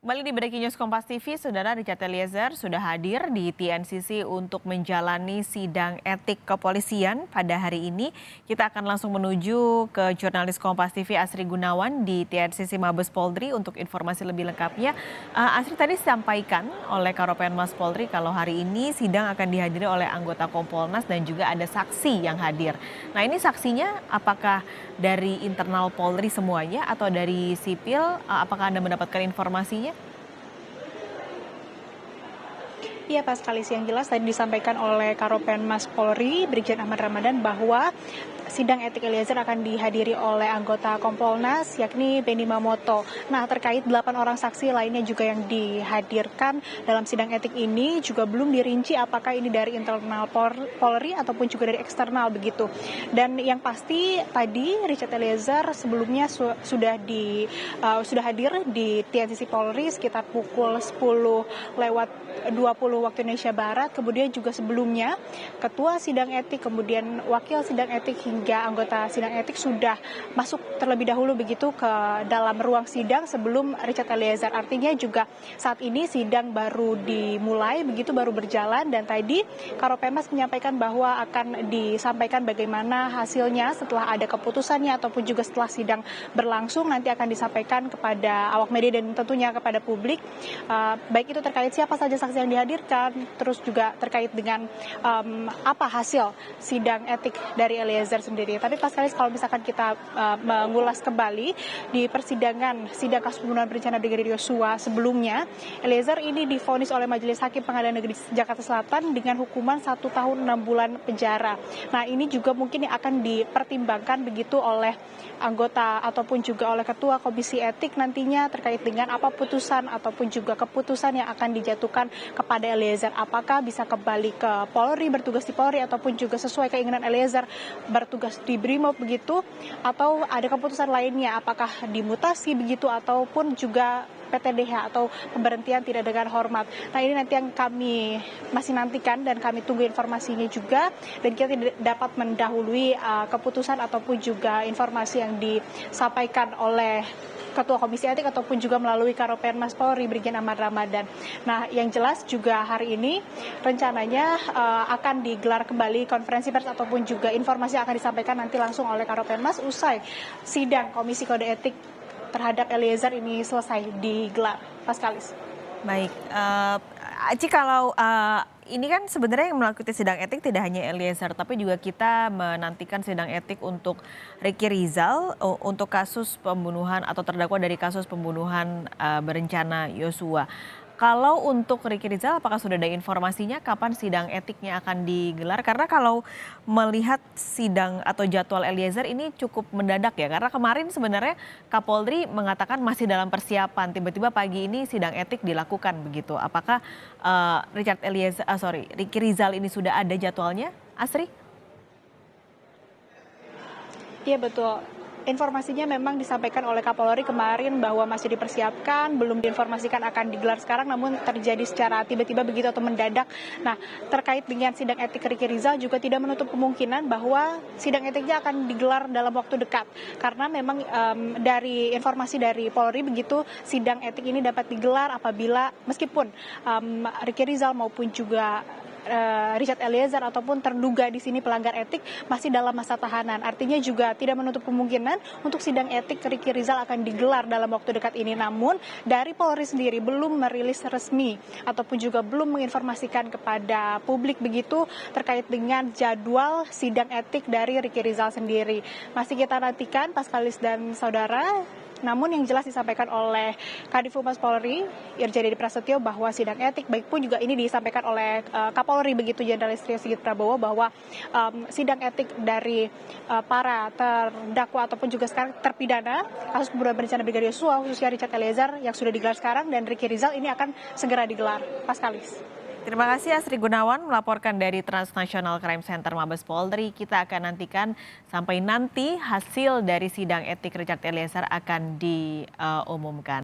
Kembali di Breaking News Kompas TV, Saudara Richard Eliezer sudah hadir di TNCC untuk menjalani sidang etik kepolisian pada hari ini. Kita akan langsung menuju ke jurnalis Kompas TV Asri Gunawan di TNCC Mabes Polri untuk informasi lebih lengkapnya. Asri tadi disampaikan oleh Karopenmas Polri kalau hari ini sidang akan dihadiri oleh anggota Kompolnas dan juga ada saksi yang hadir. Nah, ini saksinya apakah dari internal Polri semuanya atau dari sipil? Apakah Anda mendapatkan informasinya? Iya, Pak, sekali yang jelas tadi disampaikan oleh Karopenmas Polri, Brigjen Ahmad Ramadan, bahwa sidang etik Eliezer akan dihadiri oleh anggota Kompolnas, yakni Benny Mamoto. Nah, terkait 8 orang saksi lainnya juga yang dihadirkan dalam sidang etik ini juga belum dirinci apakah ini dari internal Polri ataupun juga dari eksternal begitu. Dan yang pasti tadi Richard Eliezer sebelumnya sudah hadir di TNCC Polri sekitar pukul 10:20 waktu Indonesia Barat. Kemudian juga sebelumnya ketua sidang etik, kemudian wakil sidang etik hingga anggota sidang etik sudah masuk terlebih dahulu begitu ke dalam ruang sidang sebelum Richard Eliezer. Artinya juga saat ini sidang baru dimulai begitu, baru berjalan, dan tadi Karopenmas menyampaikan bahwa akan disampaikan bagaimana hasilnya setelah ada keputusannya ataupun juga setelah sidang berlangsung nanti akan disampaikan kepada awak media dan tentunya kepada publik, baik itu terkait siapa saja saksi yang dihadirkan, terus juga terkait dengan apa hasil sidang etik dari Eliezer sendiri. Tapi pas kali kalau misalkan kita mengulas kembali di persidangan sidang kasus pembunuhan berencana Brigadir Yosua sebelumnya, Eliezer ini divonis oleh Majelis Hakim Pengadilan Negeri Jakarta Selatan dengan hukuman 1 tahun 6 bulan penjara. Nah, ini juga mungkin yang akan dipertimbangkan begitu oleh anggota ataupun juga oleh ketua komisi etik nantinya terkait dengan apa putusan ataupun juga keputusan yang akan dijatuhkan kepada Eliezer. Apakah bisa kembali ke Polri, bertugas di Polri, ataupun juga sesuai keinginan Eliezer bertugas di Brimob begitu, atau ada keputusan lainnya, apakah dimutasi begitu ataupun juga PTDH atau pemberhentian tidak dengan hormat. Nah, ini nanti yang kami masih nantikan dan kami tunggu informasinya juga, dan kita tidak dapat mendahului keputusan ataupun juga informasi yang disampaikan oleh Ketua Komisi Etik ataupun juga melalui Karopenmas Polri Brigjen Ahmad Ramadan. Nah, yang jelas juga hari ini rencananya akan digelar kembali konferensi pers ataupun juga informasi yang akan disampaikan nanti langsung oleh Karopenmas usai sidang Komisi Kode Etik terhadap Eliezer ini selesai digelar. Paskalis. Baik, Aci, kalau ini kan sebenarnya yang melakukan sidang etik tidak hanya Eliezer, tapi juga kita menantikan sidang etik untuk Ricky Rizal untuk kasus pembunuhan atau terdakwa dari kasus pembunuhan berencana Yosua. Kalau untuk Ricky Rizal, apakah sudah ada informasinya kapan sidang etiknya akan digelar? Karena kalau melihat sidang atau jadwal Eliezer ini cukup mendadak ya, karena kemarin sebenarnya Kapolri mengatakan masih dalam persiapan, tiba-tiba pagi ini sidang etik dilakukan begitu. Apakah Ricky Rizal ini sudah ada jadwalnya, Asri? Iya, betul. Informasinya memang disampaikan oleh Kapolri kemarin bahwa masih dipersiapkan, belum diinformasikan akan digelar sekarang, namun terjadi secara tiba-tiba begitu atau mendadak. Nah, terkait dengan sidang etik Ricky Rizal juga tidak menutup kemungkinan bahwa sidang etiknya akan digelar dalam waktu dekat. Karena memang dari informasi dari Polri begitu, sidang etik ini dapat digelar apabila meskipun Ricky Rizal maupun juga Richard Eliezer ataupun terduga di sini pelanggar etik masih dalam masa tahanan. Artinya juga tidak menutup kemungkinan untuk sidang etik Ricky Rizal akan digelar dalam waktu dekat ini. Namun dari Polri sendiri belum merilis resmi ataupun juga belum menginformasikan kepada publik begitu terkait dengan jadwal sidang etik dari Ricky Rizal sendiri. Masih kita nantikan, Paskalis dan saudara. Namun yang jelas disampaikan oleh Kadif Humas Polri, Irjen Deddy Prasetyo, bahwa sidang etik, baik pun juga ini disampaikan oleh Kapolri begitu, Jenderal Istio Sigit Prabowo, bahwa sidang etik dari para terdakwa ataupun juga sekarang terpidana kasus pembunuhan berencana Brigadir Yosua, khususnya Richard Eliezer yang sudah digelar sekarang, dan Ricky Rizal ini akan segera digelar. Paskalis. Terima kasih Asri Gunawan melaporkan dari Transnational Crime Center Mabes Polri. Kita akan nantikan sampai nanti hasil dari sidang etik Richard Eliezer akan diumumkan.